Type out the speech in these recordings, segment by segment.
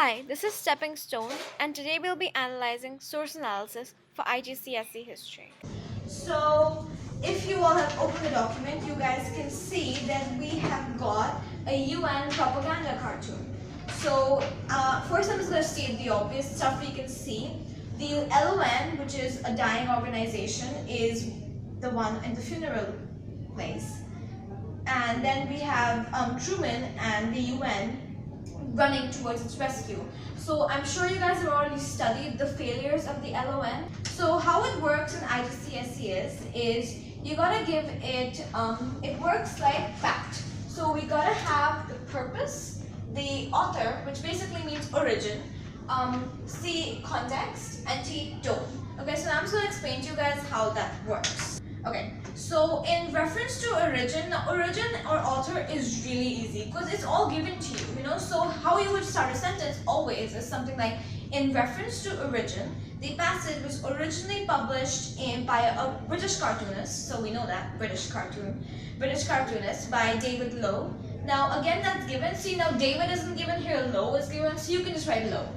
Hi, this is Stepping Stone, and today we'll be analyzing source analysis for IGCSE history. So, if you all have opened the document, you guys can see that we have got a UN propaganda cartoon. So, first I'm just going to state the obvious stuff we can see. The LON, which is a dying organization, is the one in the funeral place. And then we have Truman and the UN running towards its rescue. So I'm sure you guys have already studied the failures of the LON. So how it works in IGCSE is you gotta give it, it works like fact. So we gotta have the purpose, the author, which basically means origin, C, context, and T, tone. Okay, so now I'm just gonna explain to you guys how that works. Okay, so in reference to origin, now origin or author is really easy because it's all given to you, So how you would start a sentence always is something like, in reference to origin, the passage was originally published by a British cartoonist, so we know that, British cartoonist by David Lowe. Now again, that's given. See, now David isn't given here, Lowe is given, so you can just write Lowe,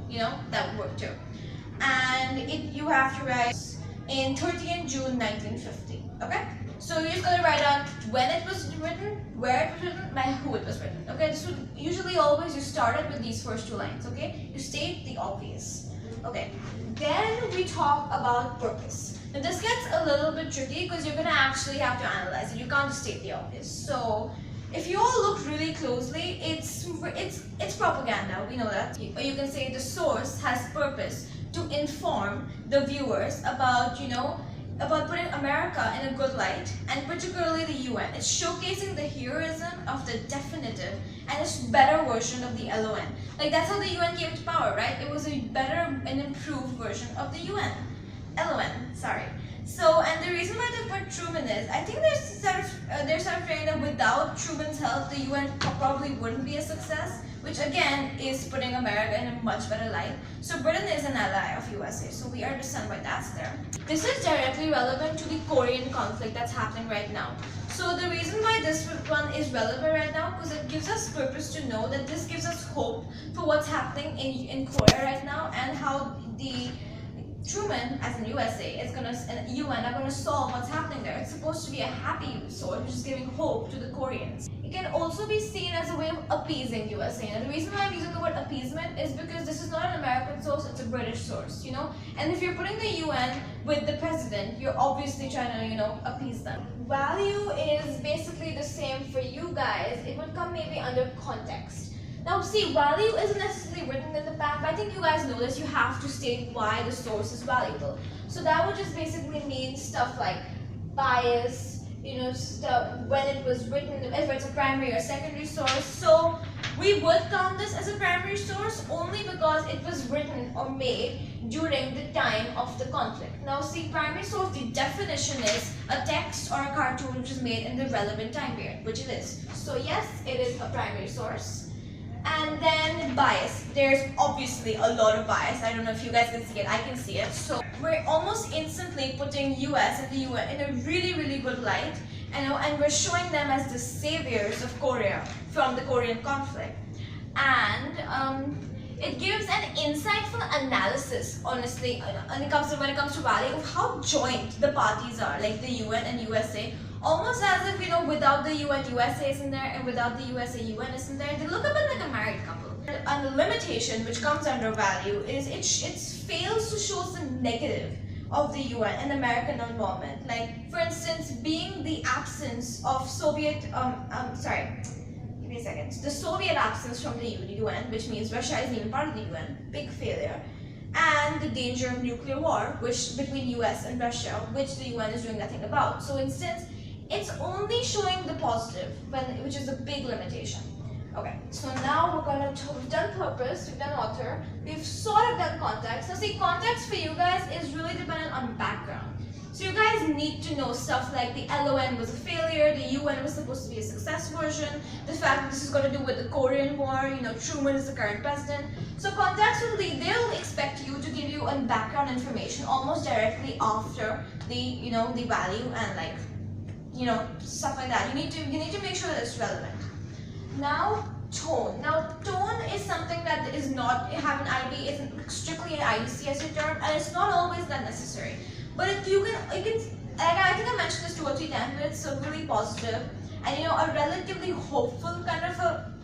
that would work too. And you have to write in 30th June 1950. Okay? So you're just gonna write down when it was written, where it was written, by who it was written. Okay? This would usually always you started with these first two lines. Okay? You state the obvious. Okay. Then we talk about purpose. Now this gets a little bit tricky because you're gonna actually have to analyze it. You can't just state the obvious. So if you all look really closely, it's propaganda. We know that. Or you can say the source has purpose to inform the viewers about, about putting America in a good light, and particularly the UN. It's showcasing the heroism of the definitive and its better version of the LON. Like that's how the UN came to power, right? It was a better and improved version of the UN. LON, sorry. So, and the reason why they put Truman is, I think they're sort of saying that without Truman's help, the UN probably wouldn't be a success, which again is putting America in a much better light. So Britain is an ally of USA, so we understand why that's there. This is directly relevant to the Korean conflict that's happening right now. So the reason why this one is relevant right now, because it gives us purpose to know that this gives us hope for what's happening in Korea right now and how the Truman, as in USA, and UN are gonna solve what's happening there. It's supposed to be a happy source, which is giving hope to the Koreans. It can also be seen as a way of appeasing USA. And the reason why I'm using the word appeasement is because this is not an American source, it's a British source, And if you're putting the UN with the president, you're obviously trying to, appease them. Value is basically the same for you guys. It would come maybe under context. Now see, value isn't necessarily written in the back, but I think you guys know this. You have to state why the source is valuable. So that would just basically mean stuff like bias, stuff when it was written, if it's a primary or secondary source. So we would count this as a primary source only because it was written or made during the time of the conflict. Now see, primary source, the definition is a text or a cartoon which is made in the relevant time period, which it is. So yes, it is a primary source. And then bias. There's obviously a lot of bias. I don't know if you guys can see it. I can see it. So we're almost instantly putting US and the UN in a really, really good light. And we're showing them as the saviors of Korea from the Korean conflict. And it gives an insightful analysis, honestly, when it comes to value of how joint the parties are, like the UN and USA. Almost as if, without the UN, USA isn't there, and without the USA, UN isn't there. They look a bit like a married couple. And the limitation which comes under value is it fails to show some negative of the UN and American involvement. Like, for instance, being the absence of Soviet, give me a second. The Soviet absence from the UN, which means Russia isn't even part of the UN, big failure. And the danger of nuclear war, which between US and Russia, which the UN is doing nothing about. So, instance, it's only showing the positive, which is a big limitation. Okay, so now we've done purpose, we've done author, we've sort of done context. Now see, context for you guys is really dependent on background. So you guys need to know stuff like the LON was a failure, the UN was supposed to be a success version, the fact that this is going to do with the Korean War, Truman is the current president. So context they'll expect you to give you a background information almost directly after the, the value and stuff like that. You need to make sure that it's relevant. Now, tone. Now, tone is something that is not have an IB, it's strictly an IGCSE term, and it's not always that necessary. But you can, like I think I mentioned this 2 or 3 times, but it's really positive and a relatively hopeful kind of a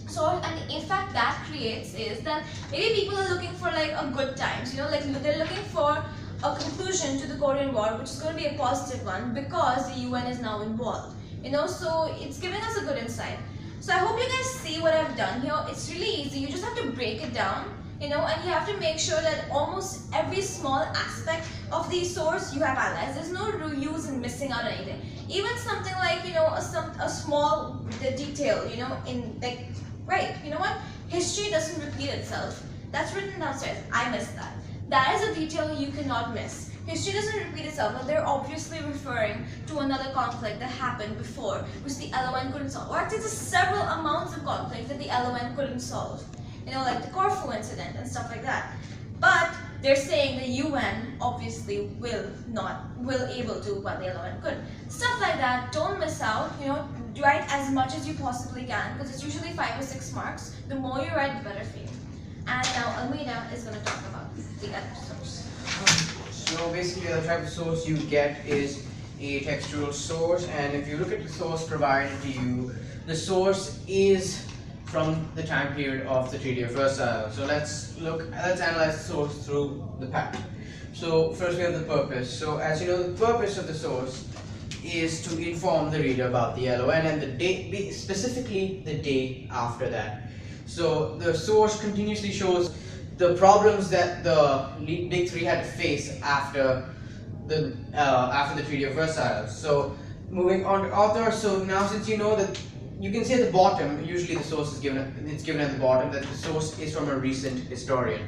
source. And the effect that creates is that maybe people are looking for like a good times, like they're looking for a conclusion to the Korean War, which is going to be a positive one because the UN is now involved. So it's giving us a good insight. So I hope you guys see what I've done here. It's really easy. You just have to break it down, and you have to make sure that almost every small aspect of the source you have analyzed. There's no reuse and missing out anything. Even something like, a small detail, in like, right, what? History doesn't repeat itself. That's written downstairs. I missed that. That is a detail you cannot miss. History doesn't repeat itself, but they're obviously referring to another conflict that happened before, which the LON couldn't solve. Or actually, there's several amounts of conflicts that the LON couldn't solve. Like the Corfu incident and stuff like that. But they're saying the UN obviously will able to, but the LON couldn't. Stuff like that. Don't miss out. Write as much as you possibly can, because it's usually 5 or 6 marks. The more you write, the better for you. And now Almeida is going to talk about the other source. So basically the type of source you get is a textual source, and if you look at the source provided to you, the source is from the time period of the Treaty of Versailles. So let's analyze the source through the pact. So first we have the purpose. So as you know, the purpose of the source is to inform the reader about the LON and the date, specifically the day after that. So the source continuously shows the problems that the Big Three had to face after the Treaty of Versailles. So moving on to author. So now, since you know that, you can see at the bottom, usually the source is given. It's given at the bottom that the source is from a recent historian.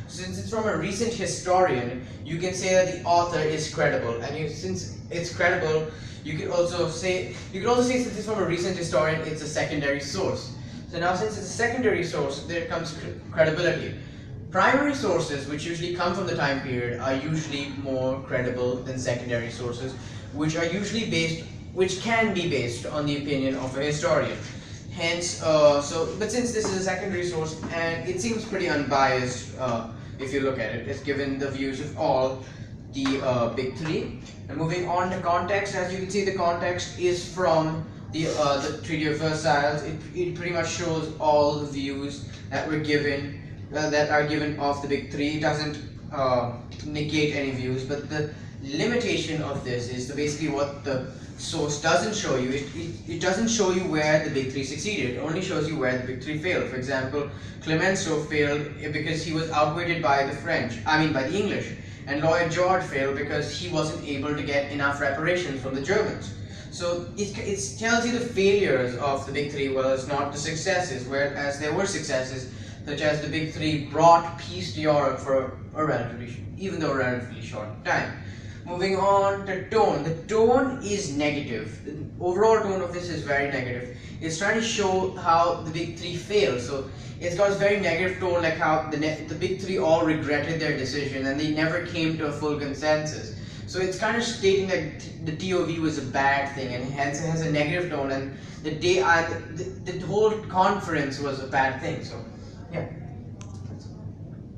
Since it's from a recent historian, you can say that the author is credible. And since it's credible, you can also say since it's from a recent historian, it's a secondary source. So now, since it's a secondary source, there comes credibility. Primary sources, which usually come from the time period, are usually more credible than secondary sources, which can be based on the opinion of a historian. Hence, but since this is a secondary source and it seems pretty unbiased, if you look at it, it's given the views of all the Big Three. And moving on to context, as you can see, the context is from the Treaty of Versailles. It pretty much shows all the views that were given. That are given of the Big Three. It doesn't negate any views, but the limitation of this is basically what the source doesn't show you. It doesn't show you where the Big Three succeeded. It only shows you where the Big Three failed. For example, Clemenceau failed because he was outwitted by the English, and Lloyd George failed because he wasn't able to get enough reparations from the Germans. So it tells you the failures of the Big Three, whereas not the successes, whereas there were successes, such as the Big Three brought peace to Europe for a relatively short time. Moving on to tone. The tone is negative. The overall tone of this is very negative. It's trying to show how the Big Three failed. So it's got a very negative tone, like how the Big Three all regretted their decision and they never came to a full consensus. So it's kind of stating that the TOV was a bad thing, and hence it has a negative tone, and the whole conference was a bad thing. So